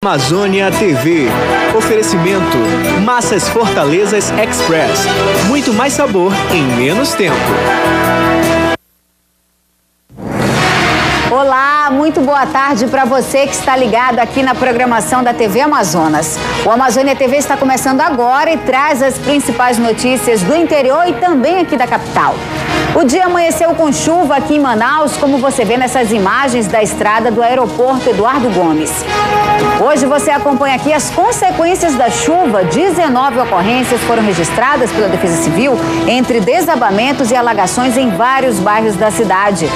Amazônia TV. Oferecimento Massas Fortalezas Express. Muito mais sabor em menos tempo. Olá, muito boa tarde para você que está ligado aqui na programação da TV Amazonas. O Amazônia TV está começando agora e traz as principais notícias do interior e também aqui da capital. O dia amanheceu com chuva aqui em Manaus, como você vê nessas imagens da estrada do aeroporto Eduardo Gomes. Hoje você acompanha aqui as consequências da chuva. 19 ocorrências foram registradas pela Defesa Civil entre desabamentos e alagações em vários bairros da cidade.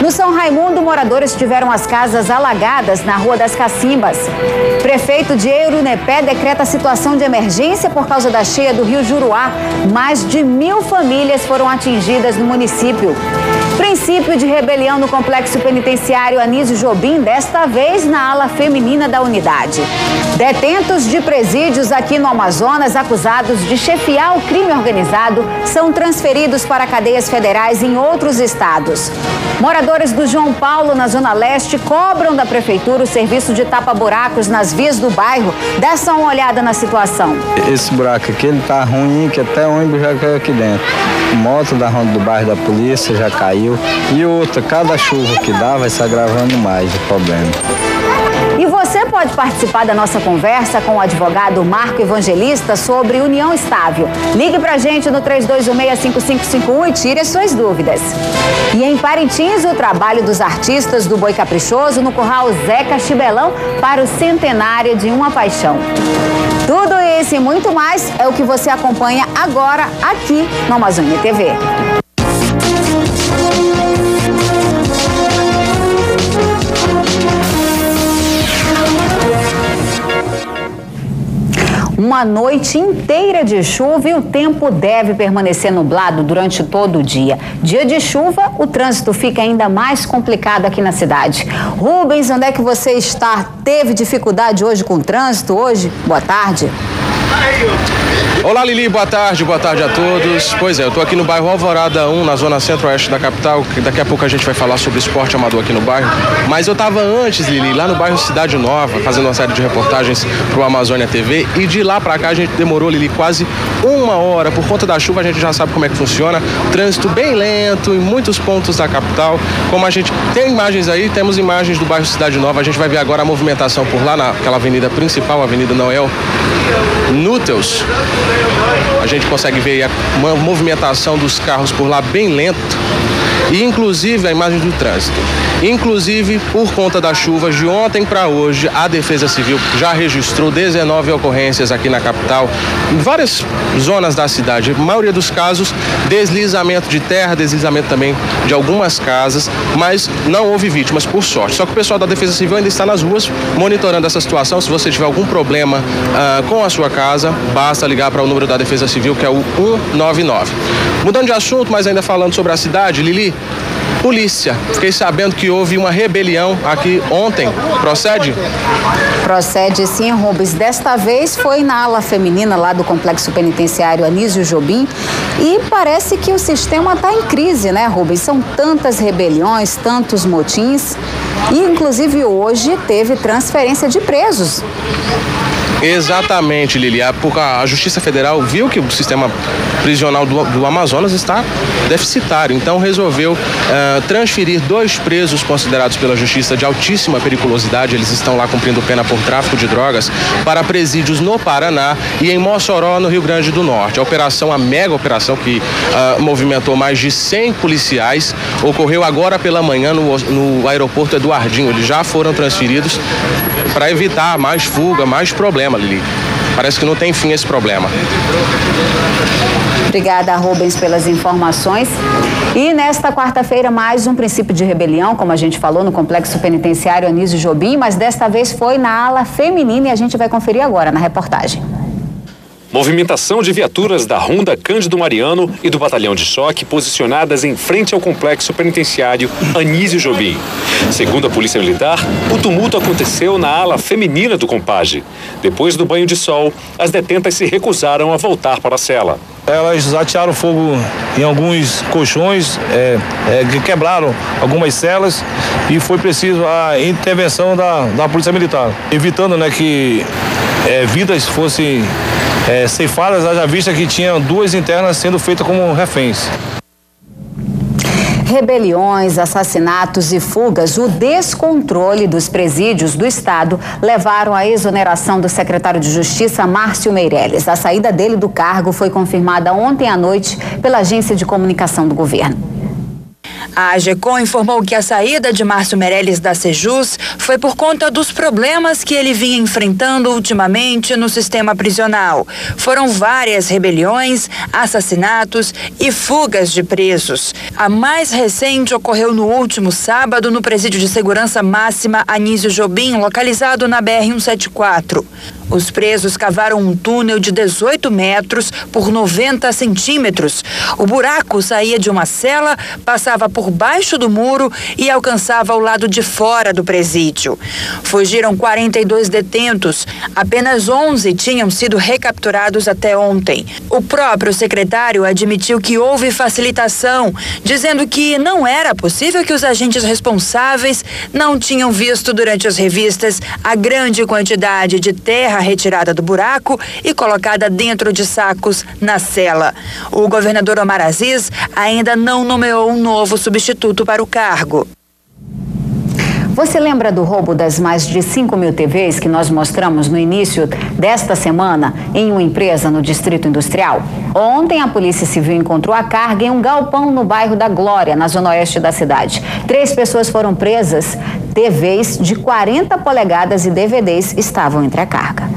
No São Raimundo, moradores tiveram as casas alagadas na Rua das Cacimbas. Prefeito de Eurunepé decreta situação de emergência por causa da cheia do rio Juruá. Mais de 1000 famílias foram atingidas no município. Princípio de rebelião no complexo penitenciário Anísio Jobim, desta vez na ala feminina da unidade. Detentos de presídios aqui no Amazonas, acusados de chefiar o crime organizado, são transferidos para cadeias federais em outros estados. Moradores do João Paulo, na Zona Leste, cobram da prefeitura o serviço de tapa-buracos nas vias do bairro. Dá só uma olhada na situação. Esse buraco aqui, ele tá ruim, que até o ônibus já caiu aqui dentro. Moto da ronda do bairro da polícia já caiu. E outra, cada chuva que dá vai se agravando mais o problema. E você pode participar da nossa conversa com o advogado Marco Evangelista sobre união estável. Ligue pra gente no 3216-5551 e tire as suas dúvidas. E em Parintins, o trabalho dos artistas do Boi Caprichoso no Curral Zeca Chibelão para o centenário de Uma Paixão. Tudo isso e muito mais é o que você acompanha agora aqui no Amazônia TV. Uma noite inteira de chuva e o tempo deve permanecer nublado durante todo o dia. Dia de chuva, o trânsito fica ainda mais complicado aqui na cidade. Rubens, onde é que você está? Teve dificuldade hoje com o trânsito? Hoje? Boa tarde. Olá, Lili, boa tarde a todos. Pois é, eu tô aqui no bairro Alvorada 1, na zona centro-oeste da capital. Daqui a pouco a gente vai falar sobre esporte amador aqui no bairro. Mas eu tava antes, Lili, lá no bairro Cidade Nova, fazendo uma série de reportagens pro Amazônia TV. E de lá pra cá a gente demorou, Lili, quase uma hora. Por conta da chuva a gente já sabe como é que funciona. Trânsito bem lento em muitos pontos da capital. Como a gente tem imagens aí, temos imagens do bairro Cidade Nova. A gente vai ver agora a movimentação por lá naquela avenida principal, a Avenida Noel Núteus. A gente consegue ver uma movimentação dos carros por lá bem lento. E inclusive a imagem do trânsito. Inclusive, por conta da chuva de ontem para hoje, a Defesa Civil já registrou 19 ocorrências aqui na capital, em várias zonas da cidade. A maioria dos casos, deslizamento de terra, deslizamento também de algumas casas, mas não houve vítimas, por sorte. Só que o pessoal da Defesa Civil ainda está nas ruas monitorando essa situação. Se você tiver algum problema com a sua casa, basta ligar para o número da Defesa Civil, que é o 199. Mudando de assunto, mas ainda falando sobre a cidade, Lili, polícia. Fiquei sabendo que houve uma rebelião aqui ontem. Procede? Procede sim, Rubens. Desta vez foi na ala feminina lá do complexo penitenciário Anísio Jobim e parece que o sistema está em crise, né, Rubens? São tantas rebeliões, tantos motins e inclusive hoje teve transferência de presos. Exatamente, Lili. A Justiça Federal viu que o sistema prisional do Amazonas está deficitário, então resolveu transferir 2 presos considerados pela Justiça de altíssima periculosidade. Eles estão lá cumprindo pena por tráfico de drogas para presídios no Paraná e em Mossoró, no Rio Grande do Norte. A mega operação que movimentou mais de 100 policiais, ocorreu agora pela manhã no aeroporto Eduardinho. Eles já foram transferidos para evitar mais fuga, mais problema, Lili. Parece que não tem fim esse problema. Obrigada, Rubens, pelas informações. E nesta quarta-feira, mais um princípio de rebelião, como a gente falou, no complexo penitenciário Anísio Jobim, mas desta vez foi na ala feminina e a gente vai conferir agora na reportagem. Movimentação de viaturas da Ronda Cândido Mariano e do Batalhão de Choque posicionadas em frente ao complexo penitenciário Anísio Jobim. Segundo a Polícia Militar, o tumulto aconteceu na ala feminina do Compage. Depois do banho de sol, as detentas se recusaram a voltar para a cela. Elas atearam fogo em alguns colchões, que quebraram algumas celas e foi preciso a intervenção da Polícia Militar, evitando, né, que vidas fossem ceifadas, haja vista que tinha 2 internas sendo feitas como reféns. Rebeliões, assassinatos e fugas, o descontrole dos presídios do Estado levaram à exoneração do secretário de Justiça, Márcio Meirelles. A saída dele do cargo foi confirmada ontem à noite pela Agência de Comunicação do Governo. A AGECOM informou que a saída de Márcio Meirelles da Sejus foi por conta dos problemas que ele vinha enfrentando ultimamente no sistema prisional. Foram várias rebeliões, assassinatos e fugas de presos. A mais recente ocorreu no último sábado no Presídio de Segurança Máxima Anísio Jobim, localizado na BR-174. Os presos cavaram um túnel de 18 metros por 90 centímetros. O buraco saía de uma cela, passava por baixo do muro e alcançava o lado de fora do presídio. Fugiram 42 detentos. Apenas 11 tinham sido recapturados até ontem. O próprio secretário admitiu que houve facilitação, dizendo que não era possível que os agentes responsáveis não tinham visto durante as revistas a grande quantidade de terra retirada do buraco e colocada dentro de sacos na cela. O governador Omar Aziz ainda não nomeou um novo substituto para o cargo. Você lembra do roubo das mais de 5.000 TVs que nós mostramos no início desta semana em uma empresa no Distrito Industrial? Ontem, a Polícia Civil encontrou a carga em um galpão no bairro da Glória, na zona oeste da cidade. 3 pessoas foram presas. TVs de 40 polegadas e DVDs estavam entre a carga.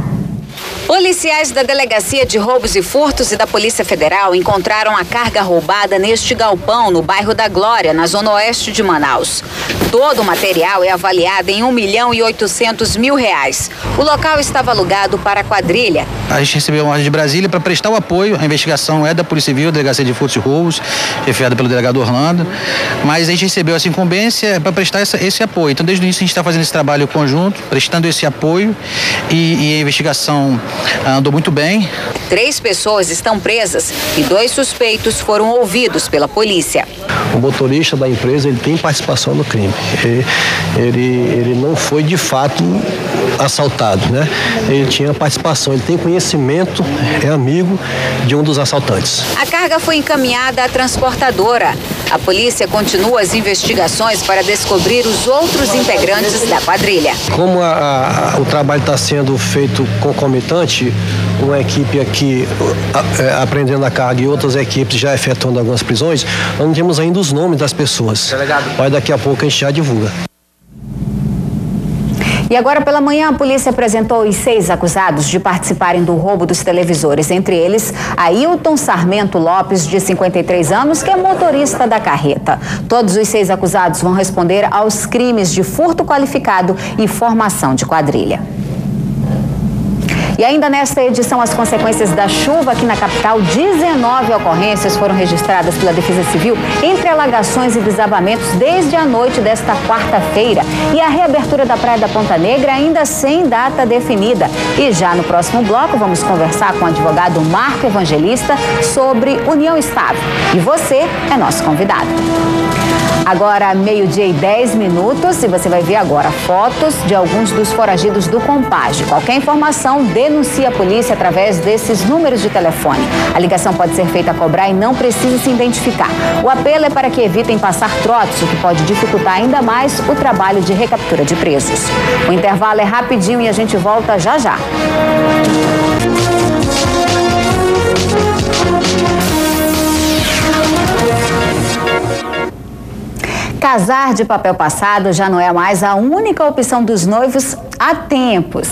Policiais da Delegacia de Roubos e Furtos e da Polícia Federal encontraram a carga roubada neste galpão no bairro da Glória, na zona oeste de Manaus. Todo o material é avaliado em R$1.800.000. O local estava alugado para a quadrilha. A gente recebeu uma ordem de Brasília para prestar o apoio. A investigação é da Polícia Civil, Delegacia de Furtos e Roubos, chefiada pelo delegado Orlando. Mas a gente recebeu essa incumbência para prestar esse apoio. Então, desde o início, a gente está fazendo esse trabalho conjunto, prestando esse apoio e a investigação andou muito bem. 3 pessoas estão presas e 2 suspeitos foram ouvidos pela polícia. O motorista da empresa, ele tem participação no crime. Ele não foi de fato assaltado, né? Ele tinha participação, ele tem conhecimento, é amigo de um dos assaltantes. A carga foi encaminhada à transportadora. A polícia continua as investigações para descobrir os outros integrantes da quadrilha. Como o trabalho está sendo feito concomitante, uma equipe aqui apreendendo a carga e outras equipes já efetuando algumas prisões, nós não temos ainda os nomes das pessoas. Mas daqui a pouco a gente já divulga. E agora pela manhã a polícia apresentou os 6 acusados de participarem do roubo dos televisores. Entre eles, Ailton Sarmento Lopes, de 53 anos, que é motorista da carreta. Todos os 6 acusados vão responder aos crimes de furto qualificado e formação de quadrilha. E ainda nesta edição, as consequências da chuva aqui na capital, 19 ocorrências foram registradas pela Defesa Civil entre alagações e desabamentos desde a noite desta quarta-feira. E a reabertura da Praia da Ponta Negra ainda sem data definida. E já no próximo bloco, vamos conversar com o advogado Marco Evangelista sobre união estável. E você é nosso convidado. Agora, 12h10 e você vai ver agora fotos de alguns dos foragidos do Compage. Qualquer informação, denuncie a polícia através desses números de telefone. A ligação pode ser feita a cobrar e não precisa se identificar. O apelo é para que evitem passar trotes, o que pode dificultar ainda mais o trabalho de recaptura de presos. O intervalo é rapidinho e a gente volta já já. Casar de papel passado já não é mais a única opção dos noivos há tempos.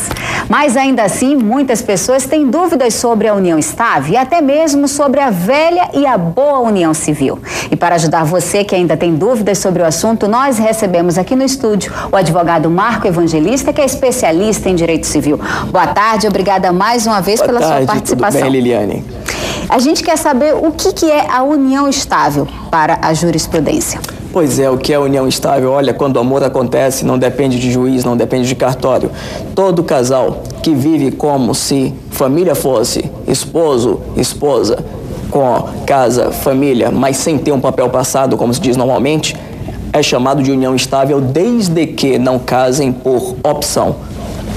Mas ainda assim, muitas pessoas têm dúvidas sobre a união estável e até mesmo sobre a velha e a boa união civil. E para ajudar você que ainda tem dúvidas sobre o assunto, nós recebemos aqui no estúdio o advogado Marco Evangelista, que é especialista em direito civil. Boa tarde, obrigada mais uma vez pela sua participação. Tudo bem, Liliane? A gente quer saber o que é a união estável para a jurisprudência. Pois é, o que é união estável? Olha, quando o amor acontece, não depende de juiz, não depende de cartório. Todo casal que vive como se família fosse esposo, esposa, com casa, família, mas sem ter um papel passado, como se diz normalmente, é chamado de união estável desde que não casem por opção.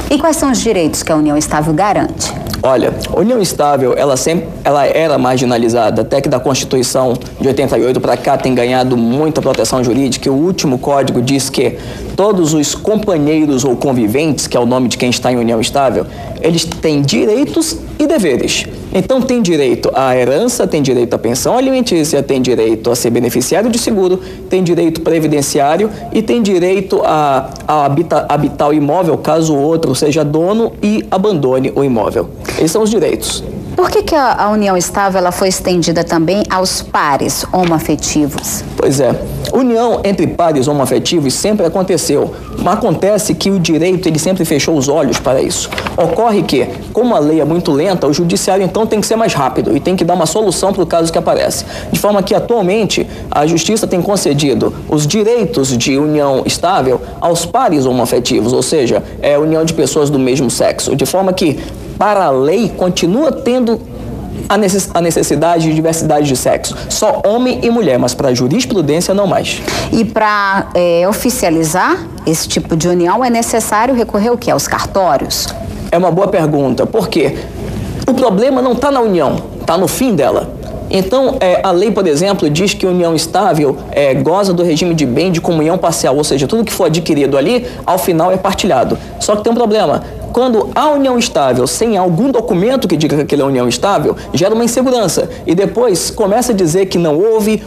E quais são os direitos que a união estável garante? Olha, a união estável, ela era marginalizada, até que da Constituição de 88 para cá tem ganhado muita proteção jurídica. E o último código diz que todos os companheiros ou conviventes, que é o nome de quem está em união estável, eles têm direitos e deveres. Então tem direito à herança, tem direito à pensão alimentícia, tem direito a ser beneficiário de seguro, tem direito previdenciário e tem direito a habitar o imóvel caso o outro seja dono e abandone o imóvel. Esses são os direitos. Por que a união estável ela foi estendida também aos pares homoafetivos? Pois é, união entre pares homoafetivos sempre aconteceu, mas acontece que o direito ele sempre fechou os olhos para isso. Ocorre que, como a lei é muito lenta, o judiciário então tem que ser mais rápido e tem que dar uma solução para o caso que aparece. De forma que atualmente a justiça tem concedido os direitos de união estável aos pares homoafetivos, ou seja, é união de pessoas do mesmo sexo, de forma que para a lei continua tendo a necessidade de diversidade de sexo. Só homem e mulher, mas para a jurisprudência não mais. E para oficializar esse tipo de união é necessário recorrer ao quê? Aos cartórios? É uma boa pergunta, porque o problema não está na união, está no fim dela. Então, a lei, por exemplo, diz que a união estável goza do regime de bem de comunhão parcial, ou seja, tudo que for adquirido ali, ao final é partilhado. Só que tem um problema. Quando há união estável sem algum documento que diga que aquilo é união estável, gera uma insegurança. E depois começa a dizer que não houve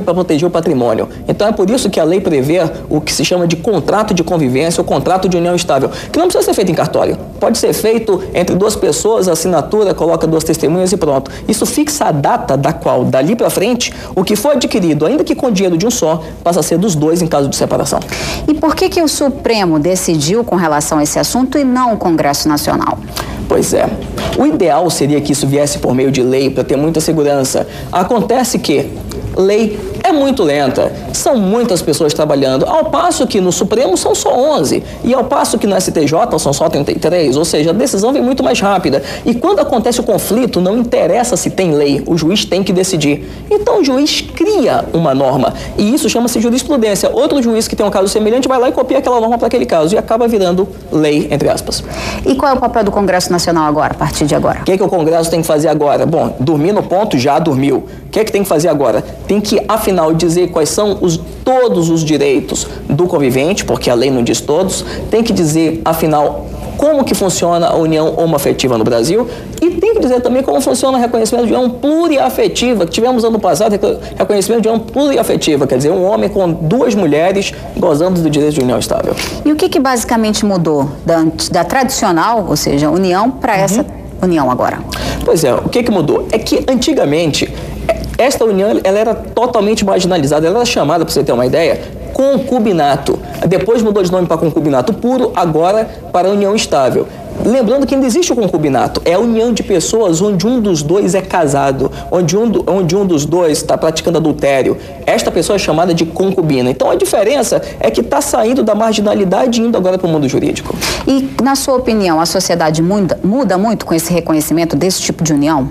para proteger o patrimônio. Então é por isso que a lei prevê o que se chama de contrato de convivência ou contrato de união estável, que não precisa ser feito em cartório. Pode ser feito entre duas pessoas, assinatura, coloca duas testemunhas e pronto. Isso fixa a data da qual, dali para frente, o que for adquirido, ainda que com dinheiro de um só, passa a ser dos dois em caso de separação. E por que o Supremo decidiu com relação a esse assunto e não o Congresso Nacional? Pois é. O ideal seria que isso viesse por meio de lei para ter muita segurança. Acontece que lei é muito lenta, são muitas pessoas trabalhando, ao passo que no Supremo são só 11, e ao passo que no STJ são só 33, ou seja, a decisão vem muito mais rápida. E quando acontece o conflito, não interessa se tem lei, o juiz tem que decidir. Então o juiz cria uma norma, e isso chama-se jurisprudência. Outro juiz que tem um caso semelhante vai lá e copia aquela norma para aquele caso, e acaba virando lei, entre aspas. E qual é o papel do Congresso Nacional agora, a partir de agora? O que é que o Congresso tem que fazer agora? Bom, dormir no ponto já dormiu. O que é que tem que fazer agora? Tem que, afinal, dizer quais são todos os direitos do convivente, porque a lei não diz todos, tem que dizer, afinal, como que funciona a união homoafetiva no Brasil e tem que dizer também como funciona o reconhecimento de união pluriafetiva, que tivemos ano passado reconhecimento de união pluriafetiva, quer dizer, um homem com duas mulheres gozando do direito de união estável. E o que basicamente mudou da tradicional, ou seja, união, para essa união agora? Pois é, o que mudou? É que antigamente esta união ela era totalmente marginalizada, ela era chamada, para você ter uma ideia, concubinato. Depois mudou de nome para concubinato puro, agora para união estável. Lembrando que ainda existe o concubinato, é a união de pessoas onde um dos dois é casado, onde um dos dois está praticando adultério. Esta pessoa é chamada de concubina. Então a diferença é que está saindo da marginalidade e indo agora para o mundo jurídico. E, na sua opinião, a sociedade muda muito com esse reconhecimento desse tipo de união?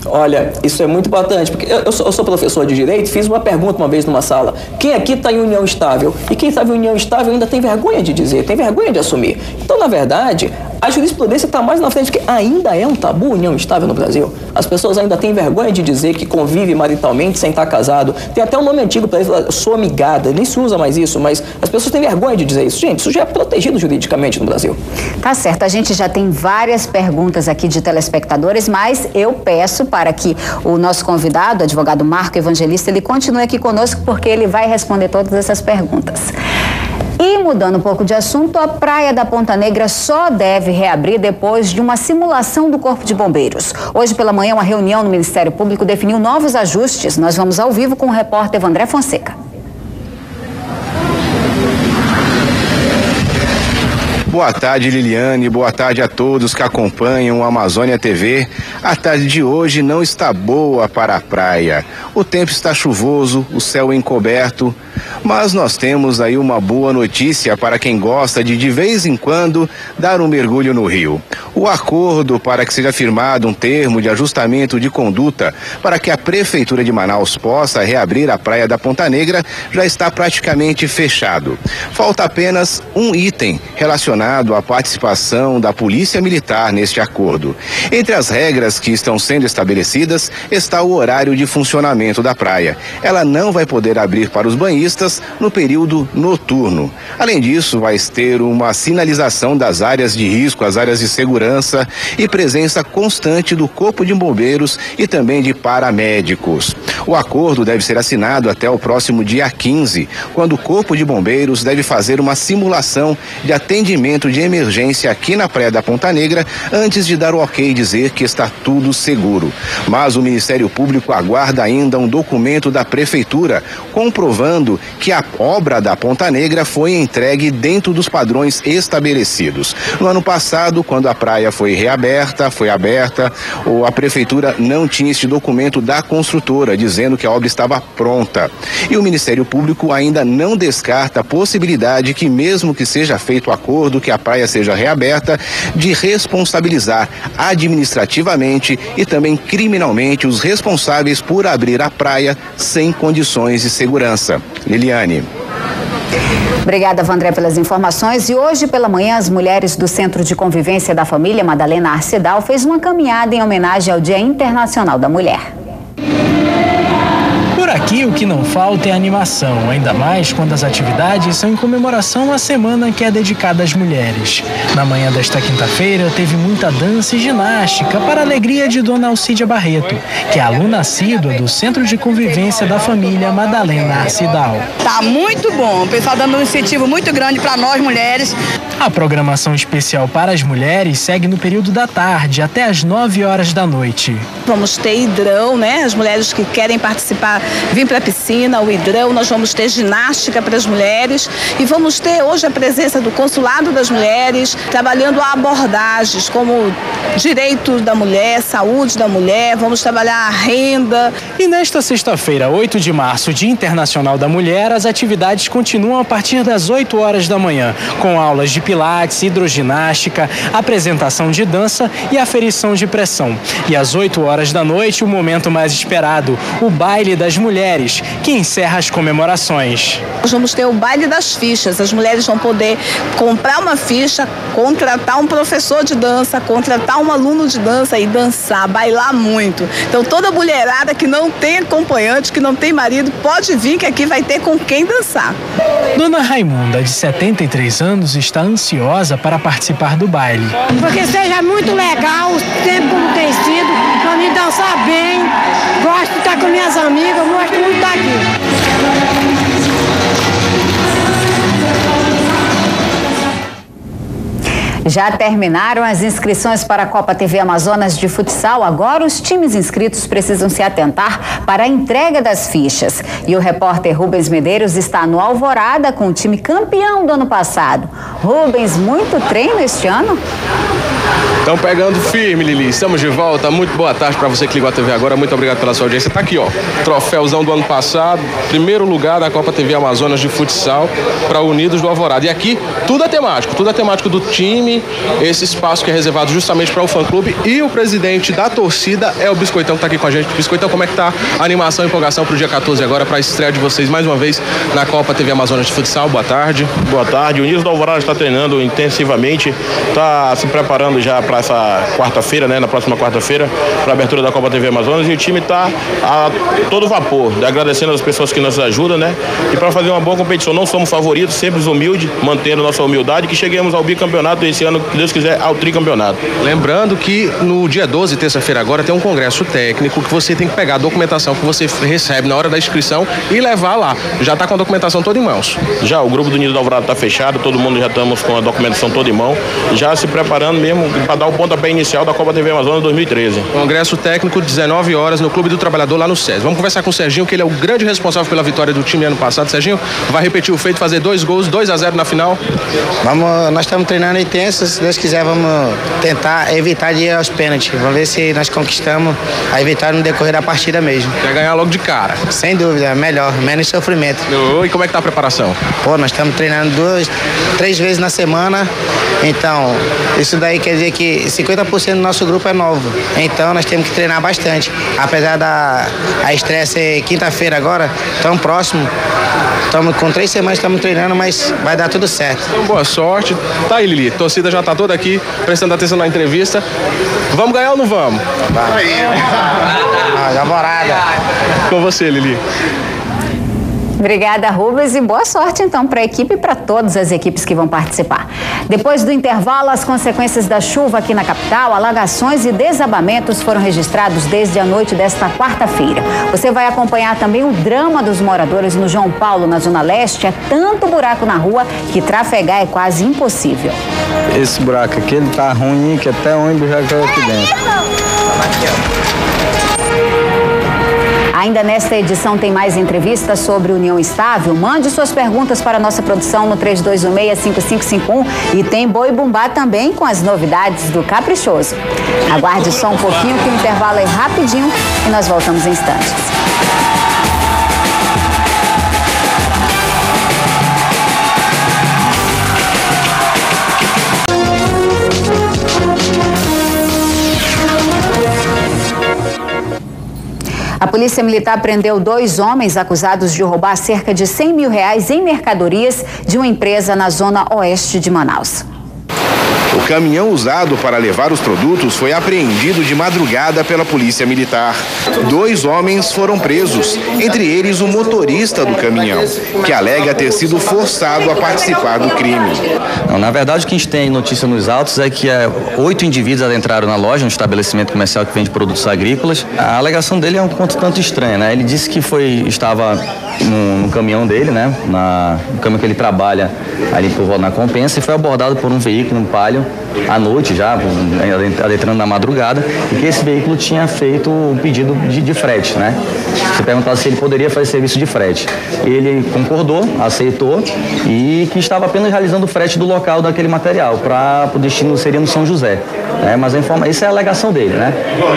Olha, isso é muito importante, porque eu sou professor de Direito, fiz uma pergunta uma vez numa sala. Quem aqui está em união estável? E quem está em união estável ainda tem vergonha de dizer, tem vergonha de assumir. Então, na verdade, a jurisprudência está mais na frente, porque ainda é um tabu união estável no Brasil. As pessoas ainda têm vergonha de dizer que convive maritalmente sem estar casado. Tem até um nome antigo para isso, sou amigada, nem se usa mais isso, mas as pessoas têm vergonha de dizer isso. Gente, isso já é protegido juridicamente no Brasil. Tá certo, a gente já tem várias perguntas aqui de telespectadores, mas eu peço para que o nosso convidado, o advogado Marco Evangelista, ele continue aqui conosco, porque ele vai responder todas essas perguntas. E mudando um pouco de assunto, a Praia da Ponta Negra só deve reabrir depois de uma simulação do Corpo de Bombeiros. Hoje pela manhã, uma reunião no Ministério Público definiu novos ajustes. Nós vamos ao vivo com o repórter Evandré Fonseca. Boa tarde, Liliane. Boa tarde a todos que acompanham o Amazônia TV. A tarde de hoje não está boa para a praia. O tempo está chuvoso, o céu encoberto, Mas nós temos aí uma boa notícia para quem gosta de vez em quando, dar um mergulho no rio. O acordo para que seja firmado um termo de ajustamento de conduta para que a Prefeitura de Manaus possa reabrir a praia da Ponta Negra já está praticamente fechado. Falta apenas um item relacionado à participação da Polícia Militar neste acordo. Entre as regras que estão sendo estabelecidas está o horário de funcionamento da praia. Ela não vai poder abrir para os banhistas no período noturno. Além disso, vai ter uma sinalização das áreas de risco, as áreas de segurança e presença constante do Corpo de Bombeiros e também de paramédicos. O acordo deve ser assinado até o próximo dia 15, quando o Corpo de Bombeiros deve fazer uma simulação de atendimento de emergência aqui na Praia da Ponta Negra antes de dar o ok e dizer que está tudo seguro. Mas o Ministério Público aguarda ainda um documento da Prefeitura comprovando que a obra da Ponta Negra foi entregue dentro dos padrões estabelecidos. No ano passado, quando a praia foi aberta, a Prefeitura não tinha este documento da construtora dizendo que a obra estava pronta. E o Ministério Público ainda não descarta a possibilidade que, mesmo que seja feito o acordo, que a praia seja reaberta, de responsabilizar administrativamente e também criminalmente os responsáveis por abrir a praia sem condições de segurança. Liliane. Obrigada, Vandré, pelas informações. E hoje pela manhã, as mulheres do Centro de Convivência da Família Madalena Arcidal fez uma caminhada em homenagem ao Dia Internacional da Mulher. Por aqui, o que não falta é animação, ainda mais quando as atividades são em comemoração à semana que é dedicada às mulheres. Na manhã desta quinta-feira, teve muita dança e ginástica para a alegria de Dona Alcídia Barreto, que é aluna assídua do Centro de Convivência da Família Madalena Arcidal. Tá muito bom, o pessoal dando um incentivo muito grande para nós mulheres. A programação especial para as mulheres segue no período da tarde, até às 9 horas da noite. Vamos ter hidrão, né? As mulheres que querem participar, vir para a piscina, o hidrão, nós vamos ter ginástica para as mulheres e vamos ter hoje a presença do Consulado das Mulheres, trabalhando abordagens como direito da mulher, saúde da mulher, vamos trabalhar a renda. E nesta sexta-feira, 8 de março, Dia Internacional da Mulher, as atividades continuam a partir das 8 horas da manhã, com aulas de pilates, hidroginástica, apresentação de dança e aferição de pressão. E às 8 horas da noite, o momento mais esperado, o baile das mulheres, que encerra as comemorações. Nós vamos ter o baile das fichas, as mulheres vão poder comprar uma ficha, contratar um professor de dança, contratar um aluno de dança e dançar, bailar muito. Então toda mulherada que não tem acompanhante, que não tem marido, pode vir que aqui vai ter com quem dançar. Dona Raimunda, de 73 anos, está ansiosa para participar do baile. Porque seja muito legal, sempre como tem sido, para mim dançar bem, gosto de estar com minhas amigas, eu gosto muito de estar aqui. Já terminaram as inscrições para a Copa TV Amazonas de Futsal. Agora os times inscritos precisam se atentar para a entrega das fichas. E o repórter Rubens Medeiros está no Alvorada com o time campeão do ano passado. Rubens, muito treino este ano? Estão pegando firme, Lili. Estamos de volta. Muito boa tarde para você que ligou a TV agora. Muito obrigado pela sua audiência. Tá aqui, ó. Troféuzão do ano passado. Primeiro lugar da Copa TV Amazonas de Futsal para Unidos do Alvorada. E aqui tudo é temático. Tudo é temático do time. Esse espaço que é reservado justamente para o fã-clube. E o presidente da torcida é o Biscoitão, que tá aqui com a gente. Biscoitão, como é que tá a animação e empolgação pro dia 14 agora, para a estreia de vocês mais uma vez na Copa TV Amazonas de Futsal? Boa tarde. Boa tarde. O Unidos do Alvorada está treinando intensivamente. Está se preparando já para essa quarta-feira, né? Na próxima quarta-feira, para a abertura da Copa TV Amazonas. E o time está a todo vapor, agradecendo as pessoas que nos ajudam, né? E para fazer uma boa competição. Não somos favoritos, sempre humildes, mantendo nossa humildade, que cheguemos ao bicampeonato esse ano, que Deus quiser, ao tricampeonato. Lembrando que no dia 12, terça-feira agora, tem um congresso técnico que você tem que pegar a documentação que você recebe na hora da inscrição e levar lá. Já está com a documentação toda em mãos? Já, o grupo do Unidos do Alvorada está fechado, todo mundo já estamos com a documentação toda em mão, já se preparando mesmo para dar o pontapé inicial da Copa TV Amazonas 2013. Congresso técnico, 19 horas, no Clube do Trabalhador, lá no SESI. Vamos conversar com o Serginho, que ele é o grande responsável pela vitória do time ano passado. Serginho, vai repetir o feito, fazer 2 gols, 2-0 na final? Nós estamos treinando intenso, se Deus quiser vamos tentar evitar de ir aos pênaltis. Vamos ver se nós conquistamos a vitória no decorrer da partida mesmo. Quer ganhar logo de cara? Sem dúvida, melhor, menos sofrimento. E como é que tá a preparação? Nós estamos treinando 2-3 vezes na semana, então isso daí quer dizer que 50% do nosso grupo é novo, então nós temos que treinar bastante. Apesar da estreia ser quinta-feira agora, tão próximo, estamos com 3 semanas estamos treinando, mas vai dar tudo certo. Então, boa sorte. Tá aí, Lili, a torcida já tá toda aqui prestando atenção na entrevista. Vamos ganhar ou não vamos? Alvorada. Com você, Lili. Obrigada, Rubens, e boa sorte então para a equipe e para todas as equipes que vão participar. Depois do intervalo, as consequências da chuva aqui na capital, alagações e desabamentos foram registrados desde a noite desta quarta-feira. Você vai acompanhar também o drama dos moradores no João Paulo, na Zona Leste. É tanto buraco na rua que trafegar é quase impossível. Esse buraco aqui, ele tá ruim, que até ônibus já caiu aqui dentro. Ainda nesta edição tem mais entrevistas sobre União Estável. Mande suas perguntas para a nossa produção no 3216-5551 e tem Boi Bumbá também com as novidades do Caprichoso. Aguarde só um pouquinho que o intervalo é rapidinho e nós voltamos em instantes. A Polícia Militar prendeu 2 homens acusados de roubar cerca de R$100 mil em mercadorias de uma empresa na zona oeste de Manaus. O caminhão usado para levar os produtos foi apreendido de madrugada pela Polícia Militar. 2 homens foram presos, entre eles o motorista do caminhão, que alega ter sido forçado a participar do crime. Não, na verdade, o que a gente tem notícia nos autos é que 8 indivíduos adentraram na loja, um estabelecimento comercial que vende produtos agrícolas. A alegação dele é um tanto estranha, né? Ele disse que estava no caminhão dele, né? No caminhão que ele trabalha ali na Compensa, e foi abordado por um veículo, um Palio, à noite já, adentrando na madrugada, e que esse veículo tinha feito um pedido de frete, né? Você perguntava se ele poderia fazer serviço de frete. Ele concordou, aceitou, e que estava apenas realizando o frete do local daquele material, para o destino seria no São José. Mas essa é a alegação dele, né?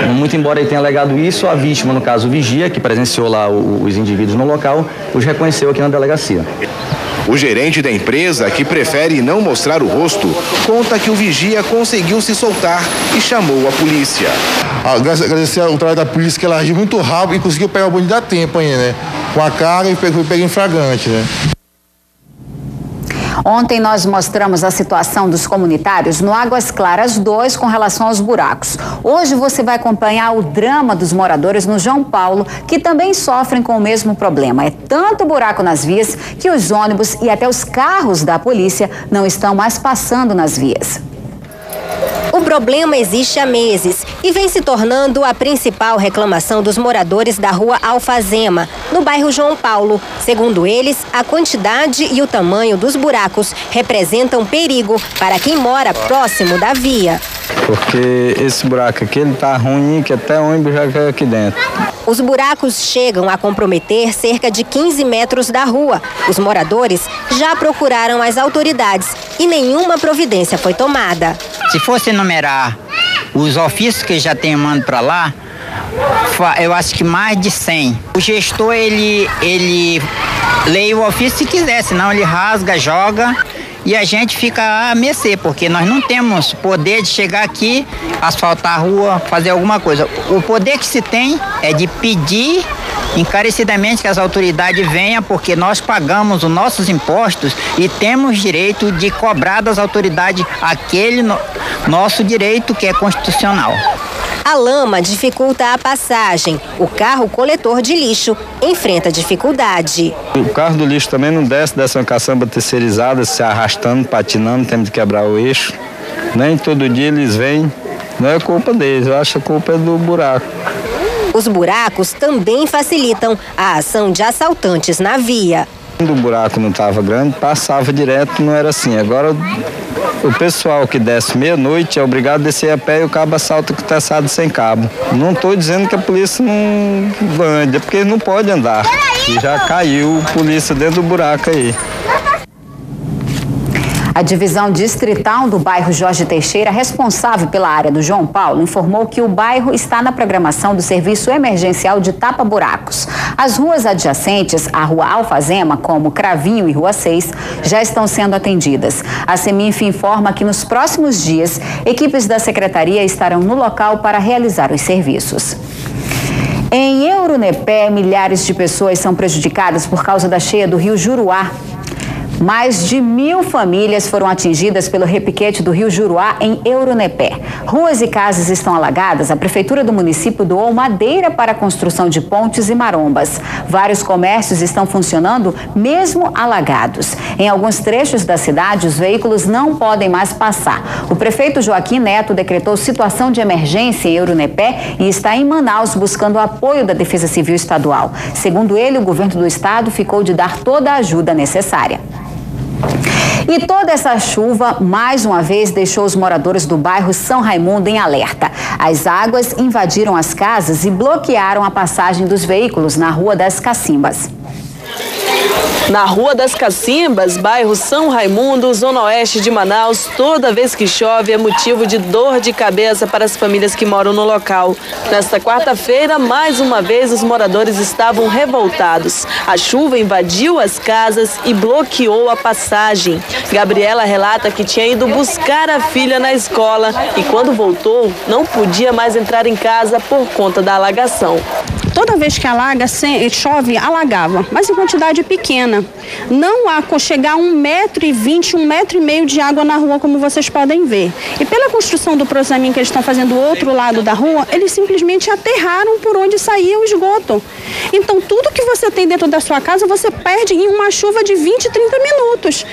Muito embora ele tenha alegado isso, a vítima, no caso o vigia, que presenciou lá os indivíduos no local, os reconheceu aqui na delegacia. O gerente da empresa, que prefere não mostrar o rosto, conta que o vigia conseguiu se soltar e chamou a polícia. Agradecer ao trabalho da polícia, que ela agiu muito rápido e conseguiu pegar o bonde a tempo ainda, né? Com a carga e foi pegar em flagrante, né? Ontem nós mostramos a situação dos comunitários no Águas Claras 2 com relação aos buracos. Hoje você vai acompanhar o drama dos moradores no João Paulo, que também sofrem com o mesmo problema. É tanto buraco nas vias que os ônibus e até os carros da polícia não estão mais passando nas vias. O problema existe há meses e vem se tornando a principal reclamação dos moradores da rua Alfazema, no bairro João Paulo. Segundo eles, a quantidade e o tamanho dos buracos representam perigo para quem mora próximo da via. Porque esse buraco aqui, ele tá ruim, que até ônibus já caiu aqui dentro. Os buracos chegam a comprometer cerca de 15 metros da rua. Os moradores já procuraram as autoridades e nenhuma providência foi tomada. Se fosse enumerar os ofícios que já tem mando para lá, eu acho que mais de 100. O gestor, ele lê o ofício se quiser, senão ele rasga, joga e a gente fica a mercê, porque nós não temos poder de chegar aqui, asfaltar a rua, fazer alguma coisa. O poder que se tem é de pedir encarecidamente que as autoridades venham, porque nós pagamos os nossos impostos e temos direito de cobrar das autoridades aquele nosso direito que é constitucional. A lama dificulta a passagem. O carro coletor de lixo enfrenta dificuldade. O carro do lixo também não desce uma caçamba terceirizada, se arrastando, patinando, temos de quebrar o eixo. Nem todo dia eles vêm, não é culpa deles, eu acho que a culpa é do buraco. Os buracos também facilitam a ação de assaltantes na via. Quando o buraco não estava grande, passava direto, não era assim. Agora o pessoal que desce meia-noite é obrigado a descer a pé e o cabo assalta com o teçado sem cabo. Não estou dizendo que a polícia não anda, porque ele não pode andar. E já caiu polícia dentro do buraco aí. A divisão distrital do bairro Jorge Teixeira, responsável pela área do João Paulo, informou que o bairro está na programação do serviço emergencial de tapa-buracos. As ruas adjacentes à Rua Alfazema, como Cravinho e Rua 6, já estão sendo atendidas. A Seminf informa que nos próximos dias, equipes da secretaria estarão no local para realizar os serviços. Em Eurunepé, milhares de pessoas são prejudicadas por causa da cheia do rio Juruá. Mais de 1.000 famílias foram atingidas pelo repiquete do rio Juruá em Eurunepé. Ruas e casas estão alagadas. A prefeitura do município doou madeira para a construção de pontes e marombas. Vários comércios estão funcionando mesmo alagados. Em alguns trechos da cidade, os veículos não podem mais passar. O prefeito Joaquim Neto decretou situação de emergência em Eurunepé e está em Manaus buscando o apoio da Defesa Civil Estadual. Segundo ele, o governo do estado ficou de dar toda a ajuda necessária. E toda essa chuva, mais uma vez, deixou os moradores do bairro São Raimundo em alerta. As águas invadiram as casas e bloquearam a passagem dos veículos na Rua das Cacimbas. Na Rua das Cacimbas, bairro São Raimundo, zona oeste de Manaus, toda vez que chove é motivo de dor de cabeça para as famílias que moram no local. Nesta quarta-feira, mais uma vez, os moradores estavam revoltados. A chuva invadiu as casas e bloqueou a passagem. Gabriela relata que tinha ido buscar a filha na escola e quando voltou, não podia mais entrar em casa por conta da alagação. Toda vez que alaga, chove, alagava, mas em quantidade pequena. Não há chegar 1,20 m, 1,5 m de água na rua, como vocês podem ver. E pela construção do Prosamin que eles estão fazendo do outro lado da rua, eles simplesmente aterraram por onde saía o esgoto. Então, tudo que você tem dentro da sua casa, você perde em uma chuva de 20, 30 minutos.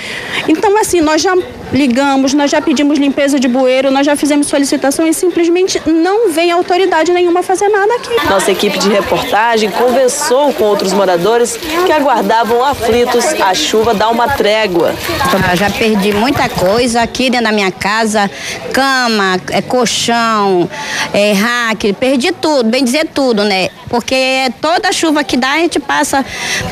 Então, assim, nós já ligamos, nós já pedimos limpeza de bueiro, nós já fizemos solicitação e simplesmente não vem autoridade nenhuma fazer nada aqui. Nossa equipe de reportagem conversou com outros moradores que aguardavam aflitos a chuva dar uma trégua. Eu já perdi muita coisa aqui dentro da minha casa, cama, colchão, rack, perdi tudo, bem dizer tudo, né? Porque toda chuva que dá a gente passa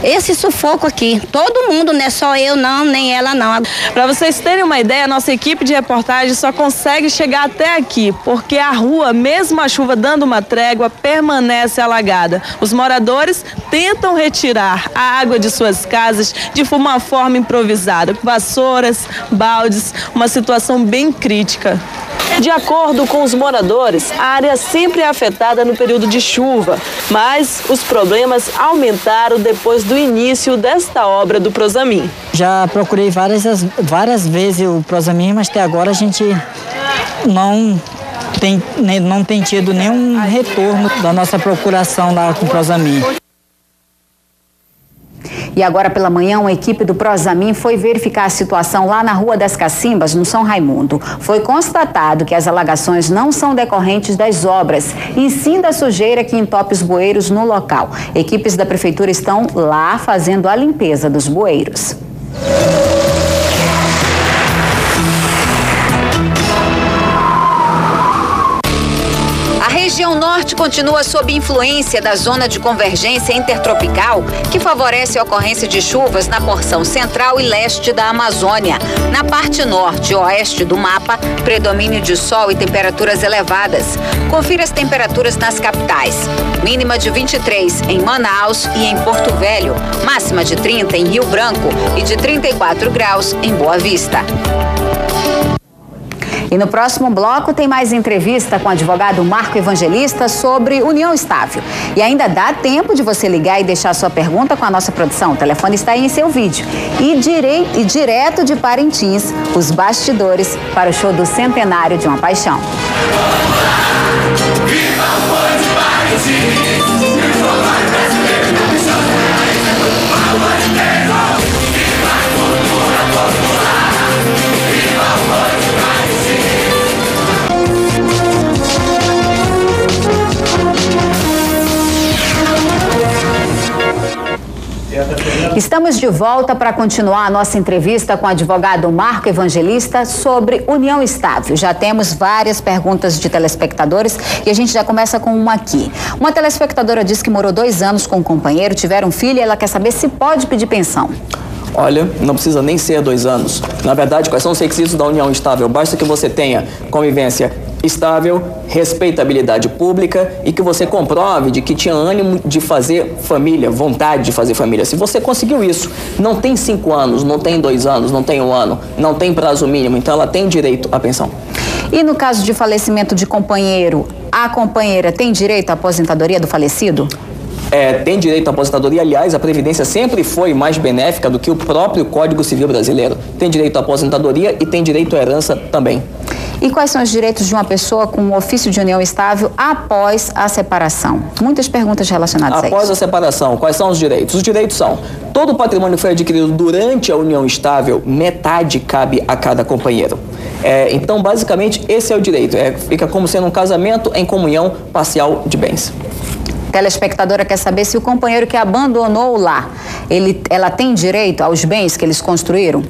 esse sufoco aqui. Todo mundo, não é só eu não, nem ela não. Para vocês terem uma ideia, nossa equipe de reportagem só consegue chegar até aqui, porque a rua, mesmo a chuva dando uma trégua, permanece alagada. Os moradores tentam retirar a água de suas casas de uma forma improvisada, com vassouras, baldes, uma situação bem crítica. De acordo com os moradores, a área sempre é afetada no período de chuva, mas os problemas aumentaram depois do início desta obra do Prosamin. Já procurei várias vezes o Prosamin, mas até agora a gente não tem tido nenhum retorno da nossa procuração lá com o Prosamin. E agora pela manhã, uma equipe do Prosamin foi verificar a situação lá na Rua das Cacimbas, no São Raimundo. Foi constatado que as alagações não são decorrentes das obras, e sim da sujeira que entope os bueiros no local. Equipes da prefeitura estão lá fazendo a limpeza dos bueiros. A região norte continua sob influência da zona de convergência intertropical, que favorece a ocorrência de chuvas na porção central e leste da Amazônia. Na parte norte e oeste do mapa, predomínio de sol e temperaturas elevadas. Confira as temperaturas nas capitais. Mínima de 23 em Manaus e em Porto Velho. Máxima de 30 em Rio Branco e de 34 graus em Boa Vista. E no próximo bloco tem mais entrevista com o advogado Marco Evangelista sobre união estável. E ainda dá tempo de você ligar e deixar sua pergunta com a nossa produção. O telefone está aí em seu vídeo. E direto de Parintins, os bastidores para o show do Centenário de uma Paixão. Estamos de volta para continuar a nossa entrevista com o advogado Marco Evangelista sobre união estável. Já temos várias perguntas de telespectadores e a gente já começa com uma aqui. Uma telespectadora disse que morou 2 anos com um companheiro, tiveram um filho e ela quer saber se pode pedir pensão. Olha, não precisa nem ser 2 anos. Na verdade, quais são os requisitos da união estável? Basta que você tenha convivência estável, respeitabilidade pública e que você comprove de que tinha ânimo de fazer família, vontade de fazer família. Se você conseguiu isso, não tem 5 anos, não tem 2 anos, não tem 1 ano, não tem prazo mínimo, então ela tem direito à pensão. E no caso de falecimento de companheiro, a companheira tem direito à aposentadoria do falecido? Tem direito à aposentadoria. Aliás, a Previdência sempre foi mais benéfica do que o próprio Código Civil brasileiro. Tem direito à aposentadoria e tem direito à herança também. E quais são os direitos de uma pessoa com um ofício de união estável após a separação? Muitas perguntas relacionadas a isso. Após a separação, quais são os direitos? Os direitos são: todo o patrimônio que foi adquirido durante a união estável, metade cabe a cada companheiro. Então, basicamente, esse é o direito. Fica como sendo um casamento em comunhão parcial de bens. A telespectadora quer saber se o companheiro que abandonou o lar, ela tem direito aos bens que eles construíram?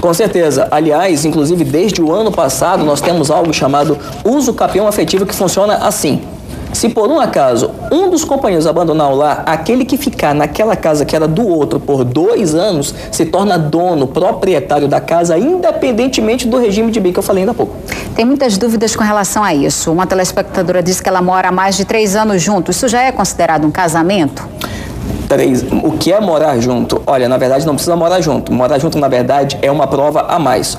Com certeza. Aliás, inclusive, desde o ano passado, nós temos algo chamado uso capião afetivo, que funciona assim. Se por um acaso um dos companheiros abandonar o lar, aquele que ficar naquela casa que era do outro por 2 anos se torna dono, proprietário da casa, independentemente do regime de bem que eu falei ainda há pouco. Tem muitas dúvidas com relação a isso. Uma telespectadora disse que ela mora há mais de 3 anos junto. Isso já é considerado um casamento? O que é morar junto? Olha, na verdade não precisa morar junto. Morar junto, na verdade, é uma prova a mais.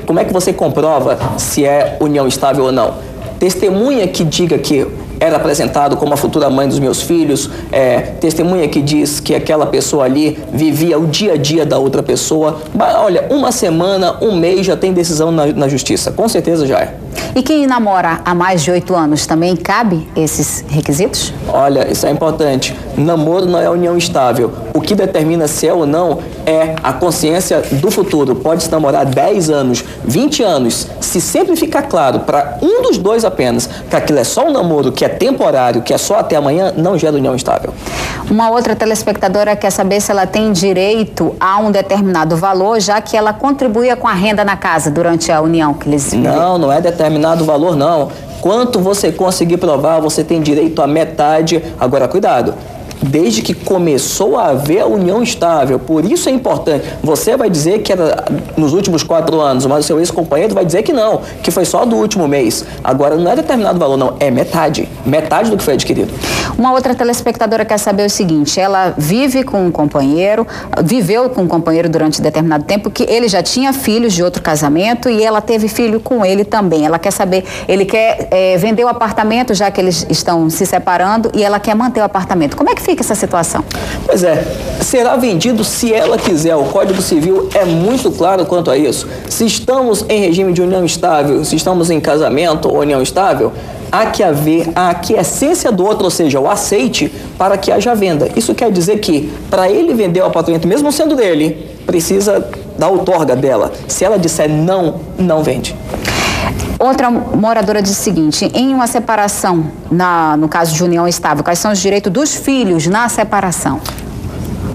Como é que você comprova se é união estável ou não? Testemunha que diga que era apresentado como a futura mãe dos meus filhos, testemunha que diz que aquela pessoa ali vivia o dia a dia da outra pessoa. Olha, 1 semana, 1 mês já tem decisão na justiça, com certeza já é. E quem namora há mais de 8 anos também cabe esses requisitos? Olha, isso é importante. Namoro não é união estável. O que determina se é ou não é a consciência do futuro. Pode-se namorar 10 anos, 20 anos, se sempre ficar claro para um dos dois apenas que aquilo é só um namoro, que é temporário, que é só até amanhã, não gera união estável. Uma outra telespectadora quer saber se ela tem direito a um determinado valor, já que ela contribuía com a renda na casa durante a união que eles... Não é determinado valor, não. Quanto você conseguir provar, você tem direito a metade. Agora, cuidado. Desde que começou a haver a união estável. Por isso é importante. Você vai dizer que era nos últimos 4 anos, mas o seu ex-companheiro vai dizer que não, que foi só do último mês. Agora, não é determinado valor, não. É metade. Metade do que foi adquirido. Uma outra telespectadora quer saber o seguinte: ela viveu com um companheiro durante determinado tempo, que ele já tinha filhos de outro casamento e ela teve filho com ele também. Ela quer saber, ele quer vender o apartamento, já que eles estão se separando, e ela quer manter o apartamento. Como é que fica essa situação? Pois será vendido se ela quiser. O Código Civil é muito claro quanto a isso. Se estamos em regime de união estável, se estamos em casamento ou união estável, há que haver a aquiescência do outro, ou seja, o aceite para que haja venda. Isso quer dizer que, para ele vender o apartamento, mesmo sendo dele, precisa da outorga dela. Se ela disser não, não vende. Outra moradora diz o seguinte: em uma separação, no caso de união estável, quais são os direitos dos filhos na separação?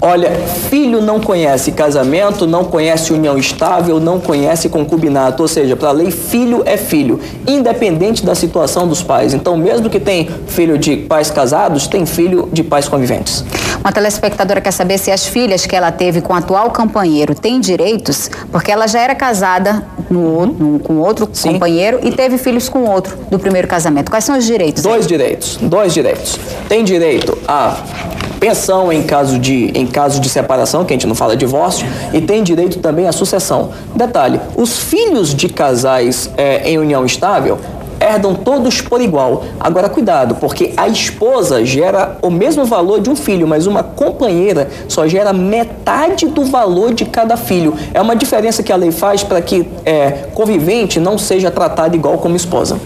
Olha, filho não conhece casamento, não conhece união estável, não conhece concubinato, ou seja, para a lei, filho é filho, independente da situação dos pais. Então, mesmo que tem filho de pais casados, tem filho de pais conviventes. Uma telespectadora quer saber se as filhas que ela teve com o atual companheiro têm direitos, porque ela já era casada com outro companheiro e teve filhos com outro do primeiro casamento. Quais são os direitos? Dois direitos. Tem direito a pensão em caso de separação, que a gente não fala divórcio, e tem direito também à sucessão. Detalhe, os filhos de casais em união estável herdam todos por igual. Agora, cuidado, porque a esposa gera o mesmo valor de um filho, mas uma companheira só gera metade do valor de cada filho. É uma diferença que a lei faz para que convivente não seja tratado igual como esposa.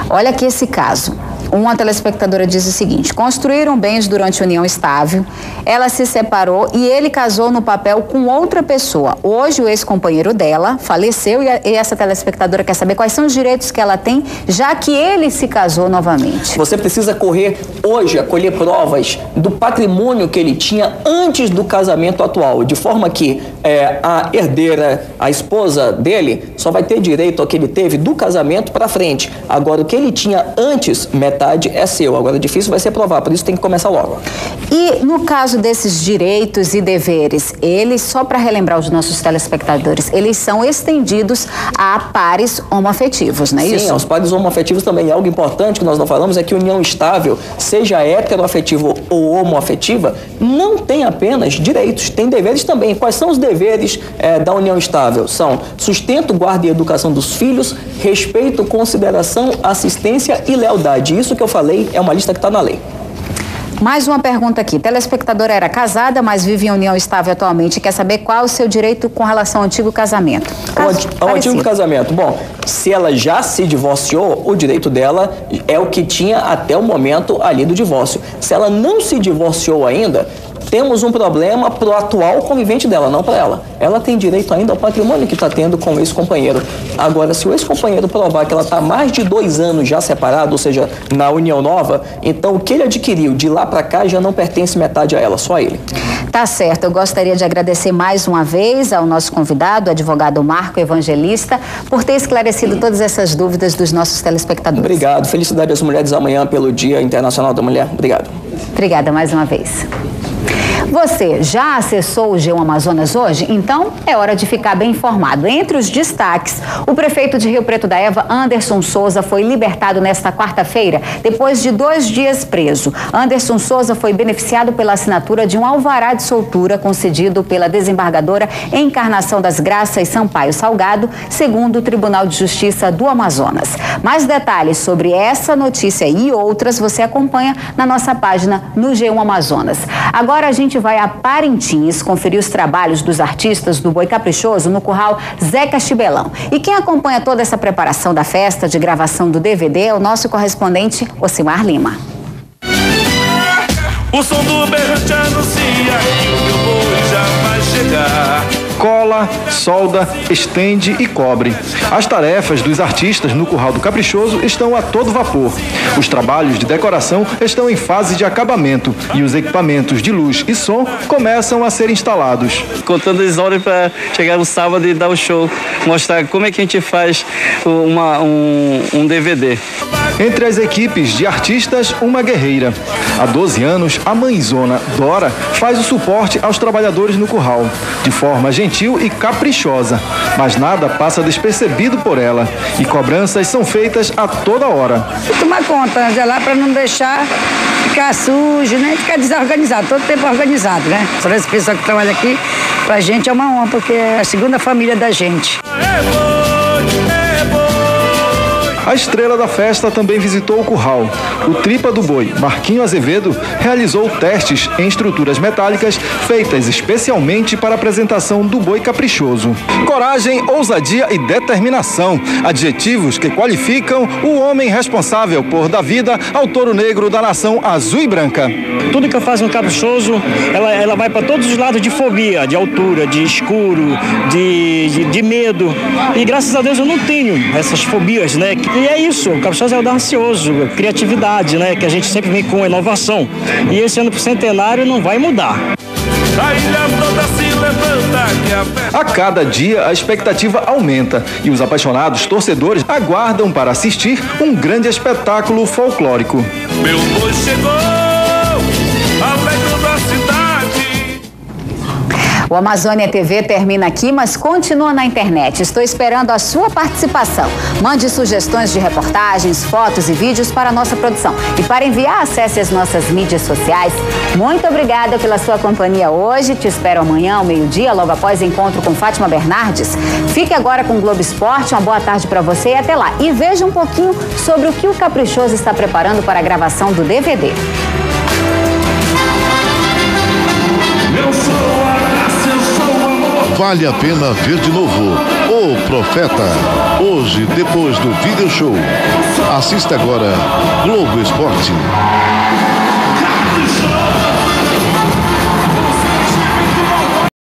Olha aqui esse caso. Uma telespectadora diz o seguinte: construíram bens durante a união estável, ela se separou e ele casou no papel com outra pessoa. Hoje o ex-companheiro dela faleceu e essa telespectadora quer saber quais são os direitos que ela tem, já que ele se casou novamente. Você precisa correr hoje a colher provas do patrimônio que ele tinha antes do casamento atual, de forma que a herdeira, a esposa dele, só vai ter direito ao que ele teve do casamento para frente. Agora, o que ele tinha antes, metade é seu. Agora, difícil vai ser provar, por isso tem que começar logo. E no caso desses direitos e deveres, eles, só para relembrar os nossos telespectadores, eles são estendidos a pares homoafetivos, não é isso? Sim, aos pares homoafetivos também. Algo importante que nós não falamos é que união estável, seja heteroafetiva ou homoafetiva, não tem apenas direitos, tem deveres também. Quais são os deveres da união estável? São sustento, guarda e educação dos filhos, respeito, consideração, assistência e lealdade. Isso que eu falei é uma lista que está na lei. Mais uma pergunta aqui. Telespectadora era casada, mas vive em união estável atualmente e quer saber qual o seu direito com relação ao antigo casamento. Ao antigo casamento. Bom, se ela já se divorciou, o direito dela é o que tinha até o momento ali do divórcio. Se ela não se divorciou ainda, temos um problema para o atual convivente dela, não para ela. Ela tem direito ainda ao patrimônio que está tendo com o ex-companheiro. Agora, se o ex-companheiro provar que ela está há mais de 2 anos já separada, ou seja, na união nova, então o que ele adquiriu de lá para cá já não pertence metade a ela, só a ele. Tá certo. Eu gostaria de agradecer mais uma vez ao nosso convidado, o advogado Marco Evangelista, por ter esclarecido todas essas dúvidas dos nossos telespectadores. Obrigado. Felicidade às mulheres amanhã pelo Dia Internacional da Mulher. Obrigado. Obrigada mais uma vez. Você já acessou o G1 Amazonas hoje? Então é hora de ficar bem informado. Entre os destaques, o prefeito de Rio Preto da Eva, Anderson Souza, foi libertado nesta quarta-feira, depois de 2 dias preso. Anderson Souza foi beneficiado pela assinatura de um alvará de soltura concedido pela desembargadora Encarnação das Graças Sampaio Salgado, segundo o Tribunal de Justiça do Amazonas. Mais detalhes sobre essa notícia e outras você acompanha na nossa página no G1 Amazonas. Agora a gente vai a Parintins conferir os trabalhos dos artistas do Boi Caprichoso no curral Zeca Chibelão. E quem acompanha toda essa preparação da festa de gravação do DVD é o nosso correspondente Ocimar Lima. O som do berrante anuncia que o meu boi já vai chegar. Cola, solda, estende e cobre. As tarefas dos artistas no Curral do Caprichoso estão a todo vapor. Os trabalhos de decoração estão em fase de acabamento e os equipamentos de luz e som começam a ser instalados. Contando as horas para chegar no sábado e dar o show, mostrar como é que a gente faz um DVD. Entre as equipes de artistas, uma guerreira. Há 12 anos, a mãezona Dora faz o suporte aos trabalhadores no curral, de forma gentil e caprichosa, mas nada passa despercebido por ela e cobranças são feitas a toda hora. Tomar conta, zelar para não deixar ficar sujo, nem ficar desorganizado, todo tempo organizado, né? Todas as pessoas que trabalham aqui, pra gente é uma honra, porque é a segunda família da gente. A estrela da festa também visitou o curral. O tripa do boi, Marquinho Azevedo, realizou testes em estruturas metálicas feitas especialmente para a apresentação do boi caprichoso. Coragem, ousadia e determinação, adjetivos que qualificam o homem responsável por dar vida ao touro negro da nação azul e branca. Tudo que eu faço no caprichoso, ela vai para todos os lados de fobia, de altura, de escuro, de medo. E graças a Deus eu não tenho essas fobias, né? E é isso, o caprichoso é audacioso, criatividade, né? Que a gente sempre vem com inovação. E esse ano pro centenário não vai mudar. A ilha toda se levanta. A cada dia a expectativa aumenta e os apaixonados torcedores aguardam para assistir um grande espetáculo folclórico. Meu boi chegou, alegre da cidade. O Amazônia TV termina aqui, mas continua na internet. Estou esperando a sua participação. Mande sugestões de reportagens, fotos e vídeos para a nossa produção. E para enviar, acesse as nossas mídias sociais. Muito obrigada pela sua companhia hoje. Te espero amanhã ao meio-dia, logo após o encontro com Fátima Bernardes. Fique agora com o Globo Esporte. Uma boa tarde para você e até lá. E veja um pouquinho sobre o que o Caprichoso está preparando para a gravação do DVD. Eu sou a raça, eu sou o amor. Vale a pena ver de novo O Profeta. Hoje, depois do video show. Assista agora Globo Esporte.